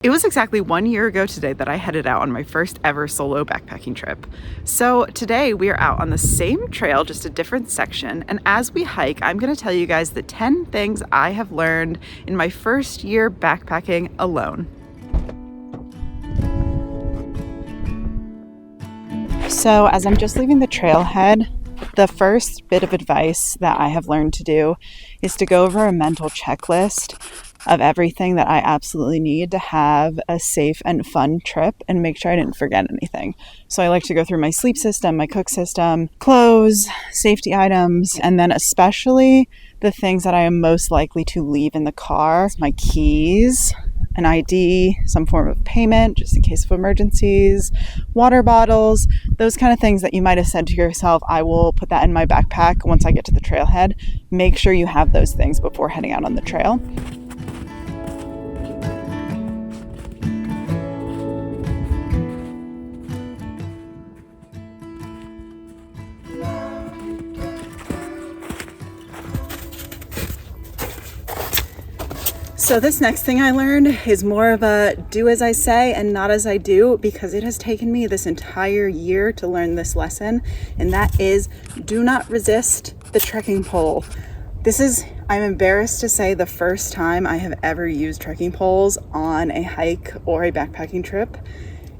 It was exactly 1 year ago today that I headed out on my first ever solo backpacking trip. So today we are out on the same trail, just a different section. And as we hike, I'm going to tell you guys the 10 things I have learned in my first year backpacking alone. So as I'm just leaving the trailhead, the first bit of advice that I have learned to do is to go over a mental checklist of everything that I absolutely need to have a safe and fun trip and make sure I didn't forget anything. So I like to go through my sleep system, my cook system, clothes, safety items, and then especially the things that I am most likely to leave in the car: my keys, an ID, some form of payment just in case of emergencies, water bottles, those kind of things that you might have said to yourself, I will put that in my backpack once I get to the trailhead. Make sure you have those things before heading out on the trail. So this next thing I learned is more of a do as I say and not as I do, because it has taken me this entire year to learn this lesson, and that is do not resist the trekking pole. This is, I'm embarrassed to say, the first time I have ever used trekking poles on a hike or a backpacking trip,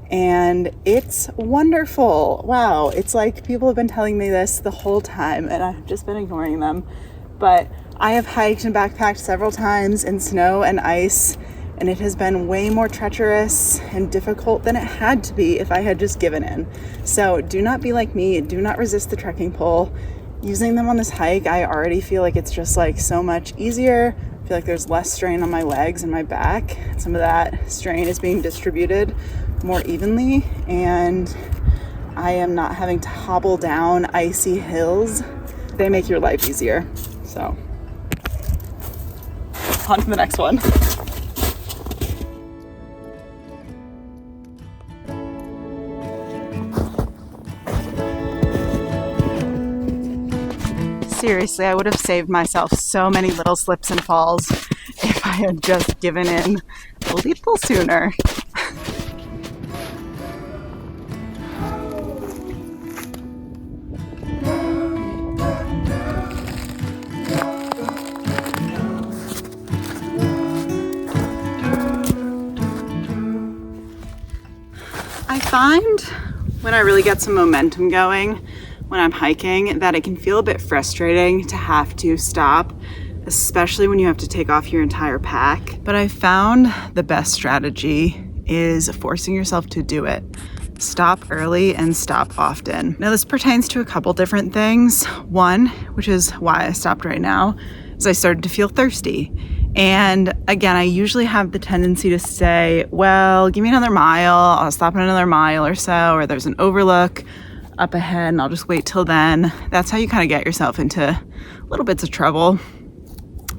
and it's wonderful. Wow, it's like people have been telling me this the whole time and I've just been ignoring them. But I have hiked and backpacked several times in snow and ice, and it has been way more treacherous and difficult than it had to be if I had just given in. So do not be like me. Do not resist the trekking pole. Using them on this hike, I already feel like it's just like so much easier. I feel like there's less strain on my legs and my back. Some of that strain is being distributed more evenly, and I am not having to hobble down icy hills. They make your life easier. So on to the next one. Seriously, I would have saved myself so many little slips and falls if I had just given in a little sooner. I find when I really get some momentum going when I'm hiking that it can feel a bit frustrating to have to stop, especially when you have to take off your entire pack. But I found the best strategy is forcing yourself to do it. Stop early and stop often. Now this pertains to a couple different things. One, which is why I stopped right now, is I started to feel thirsty. And again, I usually have the tendency to say, well, give me another mile, I'll stop in another mile or so, or there's an overlook up ahead and I'll just wait till then. That's how you kind of get yourself into little bits of trouble.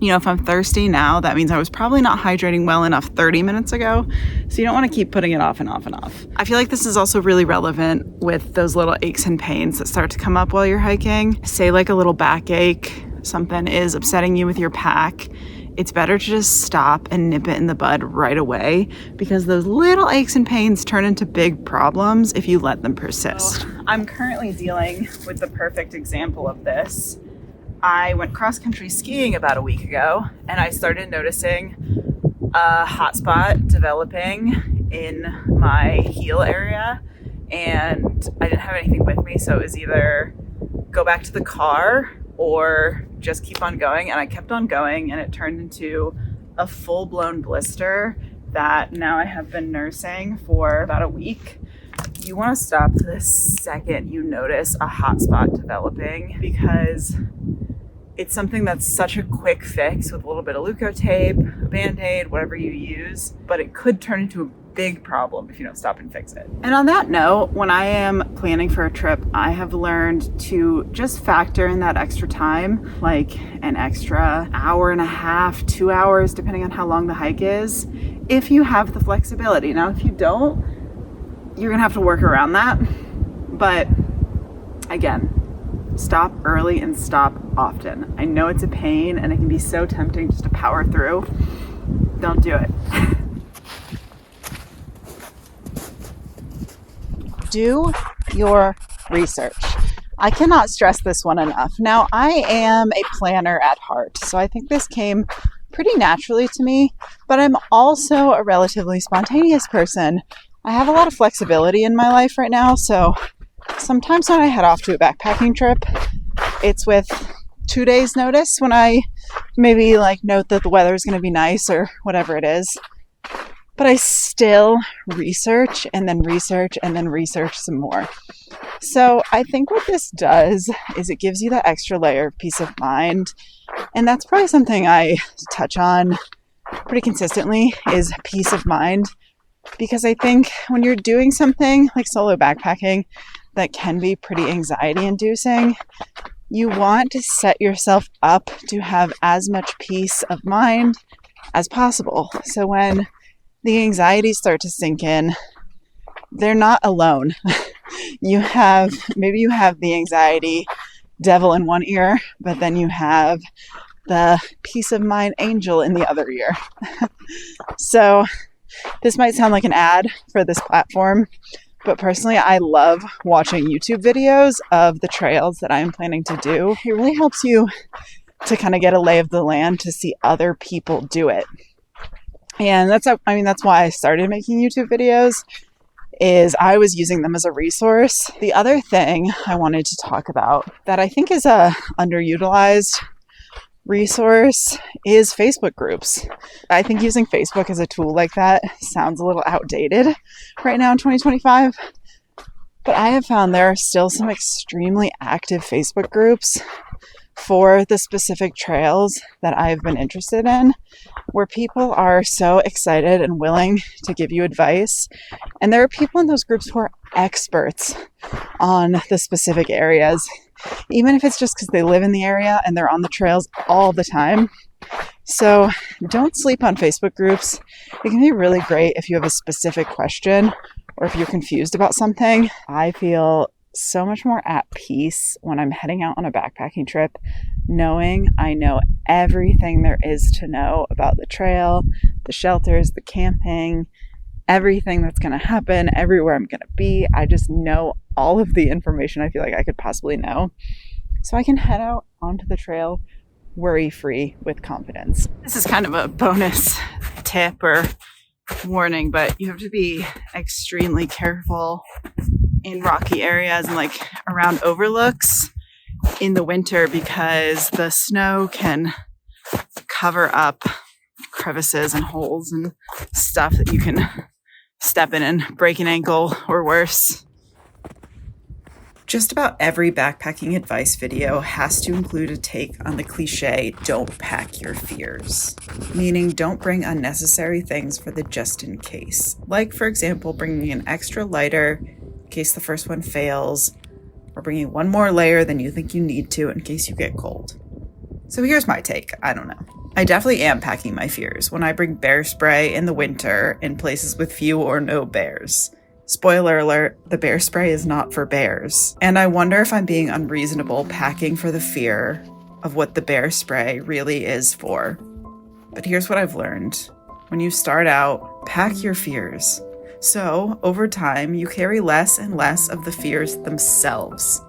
You know, if I'm thirsty now, that means I was probably not hydrating well enough 30 minutes ago. So you don't want to keep putting it off and off and off. I feel like this is also really relevant with those little aches and pains that start to come up while you're hiking. Say like a little backache, something is upsetting you with your pack. It's better to just stop and nip it in the bud right away, because those little aches and pains turn into big problems if you let them persist. So, I'm currently dealing with the perfect example of this. I went cross-country skiing about a week ago, and I started noticing a hot spot developing in my heel area, and I didn't have anything with me, so it was either go back to the car or just keep on going. And I kept on going, and it turned into a full-blown blister that now I have been nursing for about a week. You want to stop the second you notice a hot spot developing, because it's something that's such a quick fix with a little bit of Leukotape, a Band-Aid, whatever you use, but it could turn into a big problem if you don't stop and fix it. And on that note, when I am planning for a trip, I have learned to just factor in that extra time, like an extra hour and a half, 2 hours, depending on how long the hike is, if you have the flexibility. Now, if you don't, you're gonna have to work around that. But again, stop early and stop often. I know it's a pain and it can be so tempting just to power through. Don't do it. do your research. I cannot stress this one enough. Now, I am a planner at heart, so I think this came pretty naturally to me, but I'm also a relatively spontaneous person. I have a lot of flexibility in my life right now, so sometimes when I head off to a backpacking trip, it's with 2 days notice when I maybe note that the weather is going to be nice or whatever it is. But I still research and then research and then research some more. So I think what this does is it gives you that extra layer of peace of mind. And that's probably something I touch on pretty consistently is peace of mind. Because I think when you're doing something like solo backpacking that can be pretty anxiety inducing, you want to set yourself up to have as much peace of mind as possible. So when the anxieties start to sink in, they're not alone. You have the anxiety devil in one ear, but then you have the peace of mind angel in the other ear. So this might sound like an ad for this platform, but personally, I love watching YouTube videos of the trails that I'm planning to do. It really helps you to kind of get a lay of the land to see other people do it. And that's why I started making YouTube videos, is I was using them as a resource. The other thing I wanted to talk about that I think is a underutilized resource is Facebook groups. I think using Facebook as a tool like that sounds a little outdated right now in 2025, but I have found there are still some extremely active Facebook groups for the specific trails that I've been interested in, where people are so excited and willing to give you advice. And there are people in those groups who are experts on the specific areas, even if it's just because they live in the area and they're on the trails all the time. So don't sleep on Facebook groups. It can be really great if you have a specific question or if you're confused about something. I feel so much more at peace when I'm heading out on a backpacking trip, knowing I know everything there is to know about the trail, the shelters, the camping, everything that's going to happen, everywhere I'm going to be. I just know all of the information I feel like I could possibly know. So I can head out onto the trail worry-free with confidence. This is kind of a bonus tip or warning, but you have to be extremely careful in rocky areas and around overlooks in the winter, because the snow can cover up crevices and holes and stuff that you can step in and break an ankle or worse. Just about every backpacking advice video has to include a take on the cliche, don't pack your fears. Meaning don't bring unnecessary things for the just in case. Like, for example, bringing an extra lighter in case the first one fails, or bringing one more layer than you think you need to in case you get cold. So here's my take. I don't know. I definitely am packing my fears when I bring bear spray in the winter in places with few or no bears. Spoiler alert, the bear spray is not for bears. And I wonder if I'm being unreasonable packing for the fear of what the bear spray really is for. But here's what I've learned. When you start out, pack your fears. So, over time, you carry less and less of the fears themselves.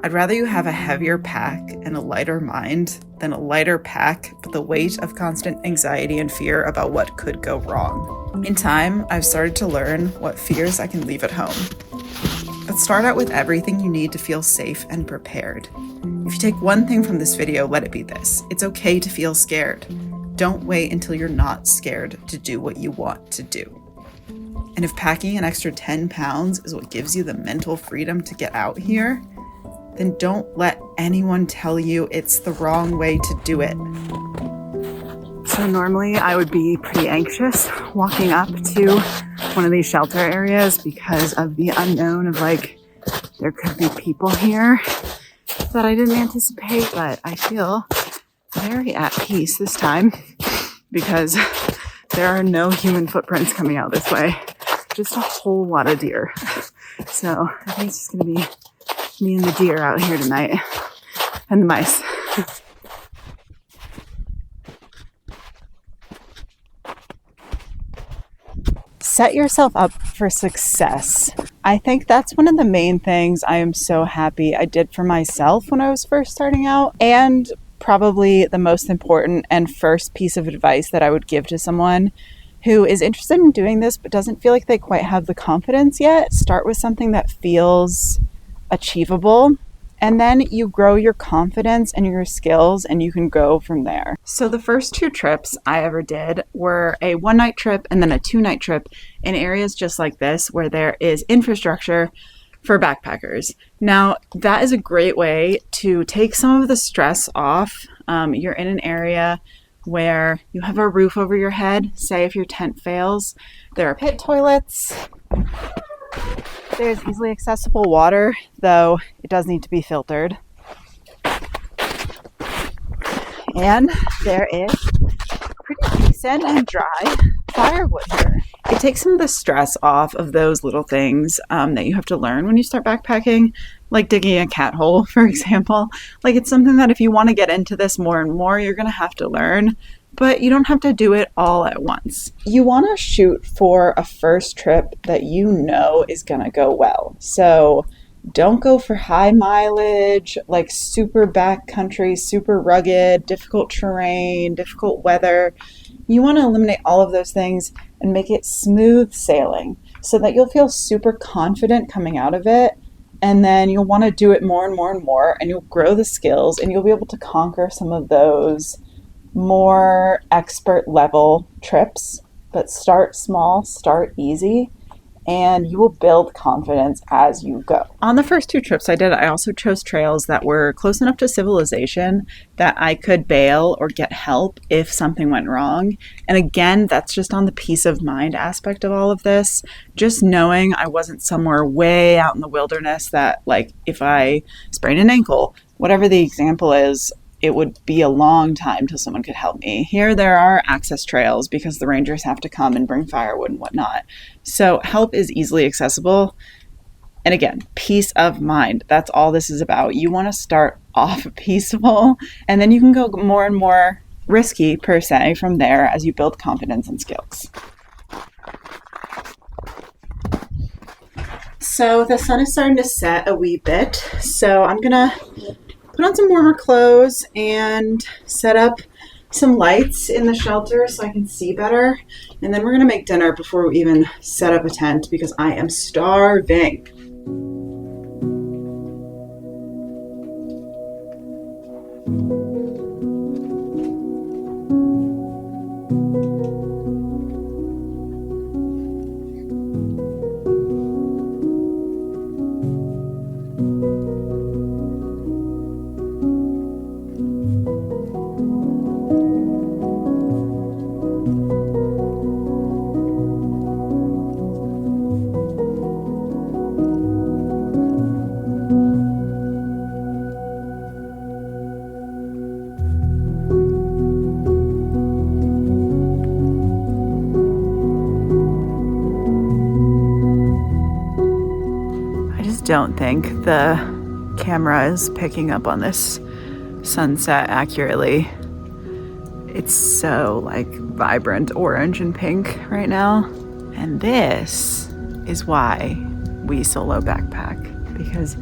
I'd rather you have a heavier pack and a lighter mind than a lighter pack but the weight of constant anxiety and fear about what could go wrong. In time, I've started to learn what fears I can leave at home. But start out with everything you need to feel safe and prepared. If you take one thing from this video, let it be this. It's okay to feel scared. Don't wait until you're not scared to do what you want to do. And if packing an extra 10 pounds is what gives you the mental freedom to get out here, then don't let anyone tell you it's the wrong way to do it. So normally I would be pretty anxious walking up to one of these shelter areas because of the unknown of there could be people here that I didn't anticipate, but I feel very at peace this time because there are no human footprints coming out this way. Just a whole lot of deer. So I think it's just going to be me and the deer out here tonight. And the mice. Set yourself up for success I think that's one of the main things I am so happy I did for myself when I was first starting out. And probably the most important and first piece of advice that I would give to someone who is interested in doing this but doesn't feel like they quite have the confidence yet. Start with something that feels achievable, and then you grow your confidence and your skills and you can go from there. So the first 2 trips I ever did were a 1-night trip and then a 2-night trip in areas just like this where there is infrastructure for backpackers. Now, that is a great way to take some of the stress off. You're in an area where you have a roof over your head. Say if your tent fails, there are pit toilets. There's easily accessible water, though it does need to be filtered. And there is pretty decent and dry firewood here. It takes some of the stress off of those little things that you have to learn when you start backpacking, like digging a cat hole, for example. Like, it's something that if you want to get into this more and more, you're going to have to learn, but you don't have to do it all at once. You want to shoot for a first trip that you know is going to go well. So don't go for high mileage, like super backcountry, super rugged, difficult terrain, difficult weather. You want to eliminate all of those things and make it smooth sailing so that you'll feel super confident coming out of it. And then you'll want to do it more and more and more, and you'll grow the skills and you'll be able to conquer some of those more expert level trips. But start small, start easy, and you will build confidence as you go. On the first 2 trips I did, I also chose trails that were close enough to civilization that I could bail or get help if something went wrong. And again, that's just on the peace of mind aspect of all of this. Just knowing I wasn't somewhere way out in the wilderness that, like, if I sprained an ankle, whatever the example is, it would be a long time till someone could help me. Here there are access trails because the rangers have to come and bring firewood and whatnot. So help is easily accessible. And again, peace of mind. That's all this is about. You want to start off peaceful, and then you can go more and more risky, per se, from there as you build confidence and skills. So the sun is starting to set a wee bit. So I'm going to put on some warmer clothes and set up some lights in the shelter so I can see better. And then we're going to make dinner before we even set up a tent because I am starving. Don't think the camera is picking up on this sunset accurately. It's so like vibrant orange and pink right now. And this is why we solo backpack, because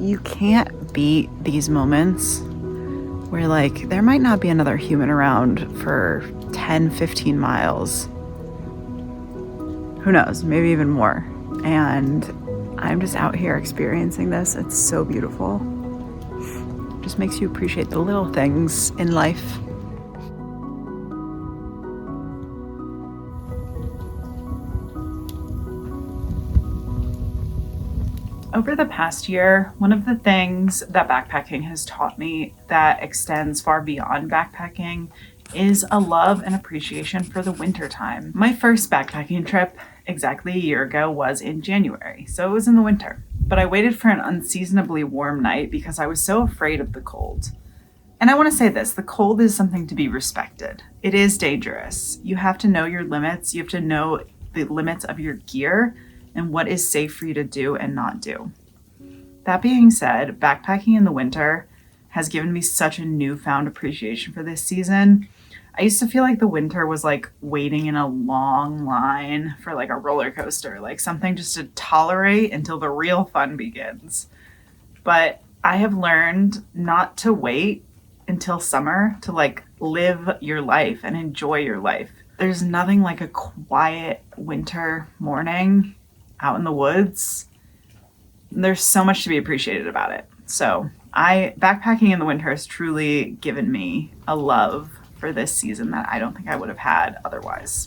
you can't beat these moments where like there might not be another human around for 10, 15 miles. Who knows, maybe even more. And I'm just out here experiencing this. It's so beautiful. Just makes you appreciate the little things in life. Over the past year, one of the things that backpacking has taught me that extends far beyond backpacking is a love and appreciation for the winter time. My first backpacking trip exactly a year ago was in January, so it was in the winter. But I waited for an unseasonably warm night because I was so afraid of the cold. And I want to say this, the cold is something to be respected. It is dangerous. You have to know your limits. You have to know the limits of your gear and what is safe for you to do and not do. That being said, backpacking in the winter has given me such a newfound appreciation for this season. I used to feel like the winter was like waiting in a long line for like a roller coaster, like something just to tolerate until the real fun begins. But I have learned not to wait until summer to like live your life and enjoy your life. There's nothing like a quiet winter morning out in the woods. There's so much to be appreciated about it. So backpacking in the winter has truly given me a love for this season that I don't think I would have had otherwise.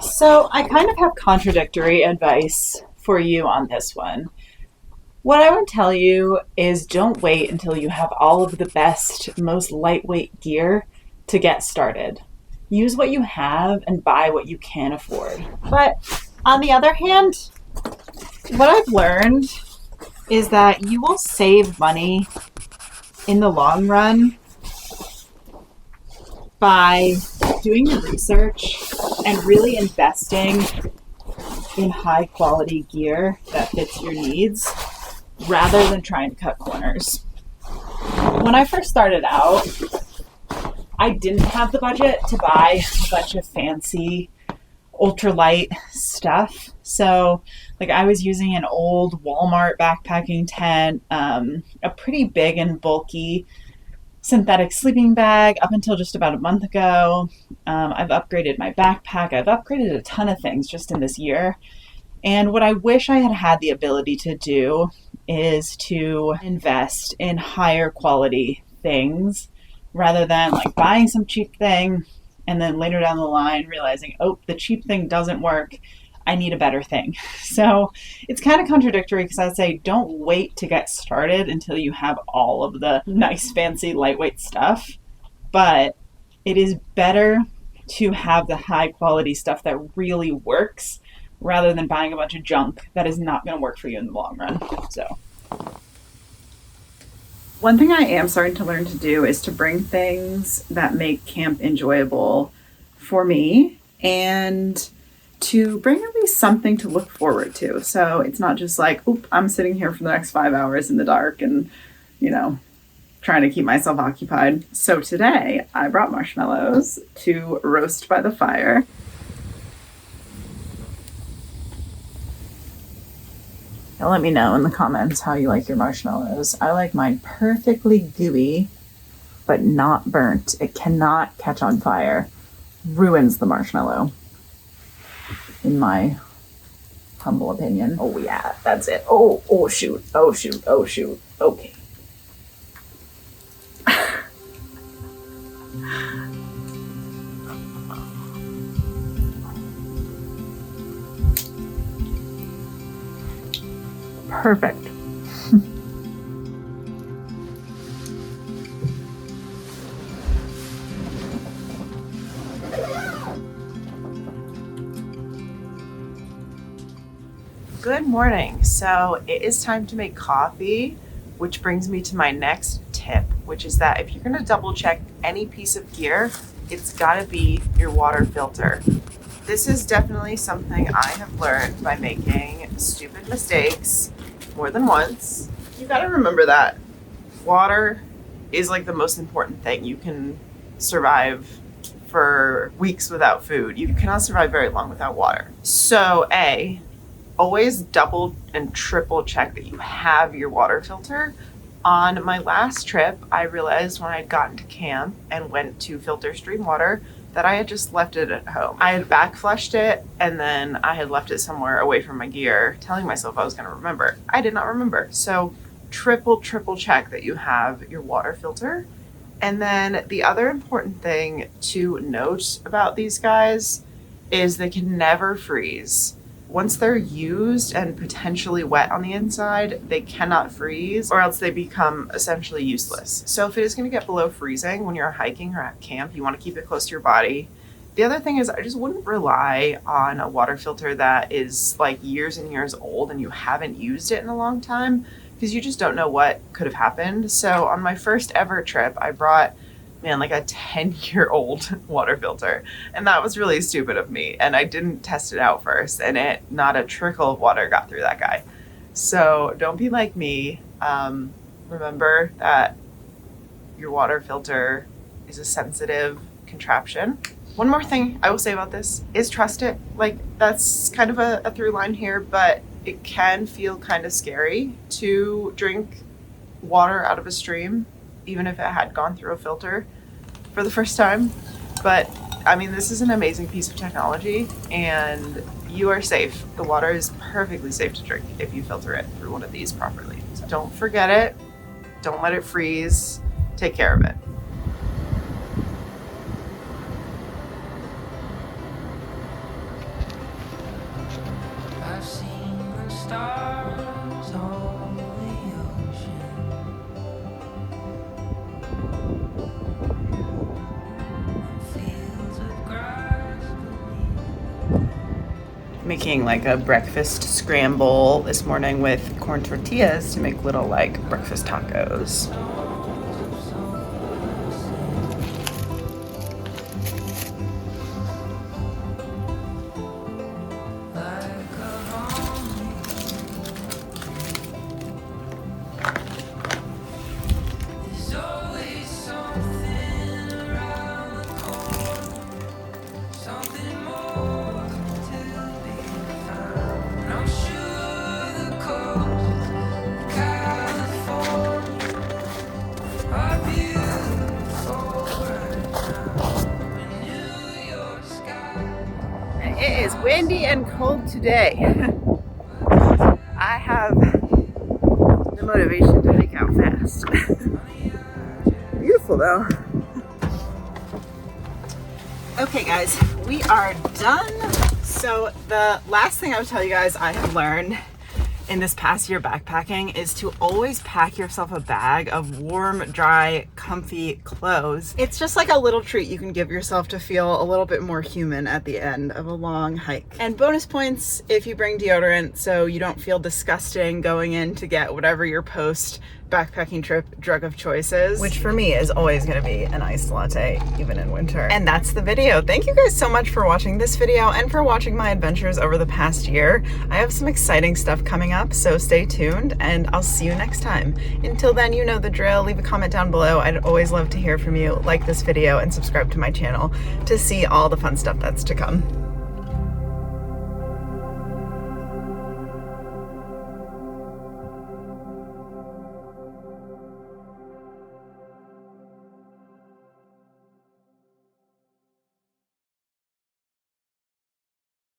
So I kind of have contradictory advice for you on this one. What I would tell you is don't wait until you have all of the best, most lightweight gear to get started. Use what you have and buy what you can afford. But on the other hand, what I've learned is that you will save money in the long run by doing your research and really investing in high quality gear that fits your needs rather than trying to cut corners. When I first started out, I didn't have the budget to buy a bunch of fancy ultralight stuff. So like I was using an old Walmart backpacking tent, a pretty big and bulky synthetic sleeping bag up until just about a month ago. I've upgraded my backpack. I've upgraded a ton of things just in this year. And what I wish I had had the ability to do is to invest in higher quality things rather than like buying some cheap thing and then later down the line realizing, oh, the cheap thing doesn't work. I need a better thing. So it's kind of contradictory because I'd say don't wait to get started until you have all of the nice, fancy, lightweight stuff. But it is better to have the high quality stuff that really works rather than buying a bunch of junk that is not going to work for you in the long run. So one thing I am starting to learn to do is to bring things that make camp enjoyable for me and to bring at least something to look forward to. So it's not just like, oop, I'm sitting here for the next 5 hours in the dark and, trying to keep myself occupied. So today I brought marshmallows to roast by the fire. Now let me know in the comments how you like your marshmallows. I like mine perfectly gooey, but not burnt. It cannot catch on fire. Ruins the marshmallow, in my humble opinion. Oh yeah, that's it. Oh shoot. Okay. Perfect. Good morning. So it is time to make coffee, which brings me to my next tip, which is that if you're going to double check any piece of gear, it's got to be your water filter. This is definitely something I have learned by making stupid mistakes more than once. You got to remember that water is like the most important thing. You can survive for weeks without food. You cannot survive very long without water. So always double and triple check that you have your water filter. On my last trip, I realized when I'd gotten to camp and went to filter stream water that I had just left it at home. I had back flushed it and then I had left it somewhere away from my gear, telling myself I was going to remember. I did not remember. So triple check that you have your water filter. And then the other important thing to note about these guys is they can never freeze. Once they're used and potentially wet on the inside, they cannot freeze or else they become essentially useless. So if it is going to get below freezing when you're hiking or at camp, you want to keep it close to your body. The other thing is I just wouldn't rely on a water filter that is like years and years old and you haven't used it in a long time because you just don't know what could have happened. So on my first ever trip, I brought like a 10-year-old water filter. And that was really stupid of me. And I didn't test it out first. And not a trickle of water got through that guy. So don't be like me. Remember that your water filter is a sensitive contraption. One more thing I will say about this is trust it. Like, that's kind of a through line here, but it can feel kind of scary to drink water out of a stream, even if it had gone through a filter for the first time. But I mean, this is an amazing piece of technology and you are safe. The water is perfectly safe to drink if you filter it through one of these properly. So don't forget it. Don't let it freeze. Take care of it. I've seen the stars on the ocean. Fields of grass beneath. Making like a breakfast scramble this morning with corn tortillas to make little like breakfast tacos. It is windy and cold today. I have the motivation to hike out fast. Beautiful though. Okay guys, we are done. So the last thing I would tell you guys I have learned in this past year backpacking is to always pack yourself a bag of warm, dry, comfy clothes. It's just like a little treat you can give yourself to feel a little bit more human at the end of a long hike. And bonus points if you bring deodorant so you don't feel disgusting going in to get whatever your post backpacking trip drug of choice is, which for me is always going to be an iced latte even in winter. And that's the video. Thank you guys so much for watching this video and for watching my adventures over the past year. I have some exciting stuff coming up, so stay tuned and I'll see you next time. Until then, you know the drill. Leave a comment down below. I'd always love to hear from you. Like this video and subscribe to my channel to see all the fun stuff that's to come.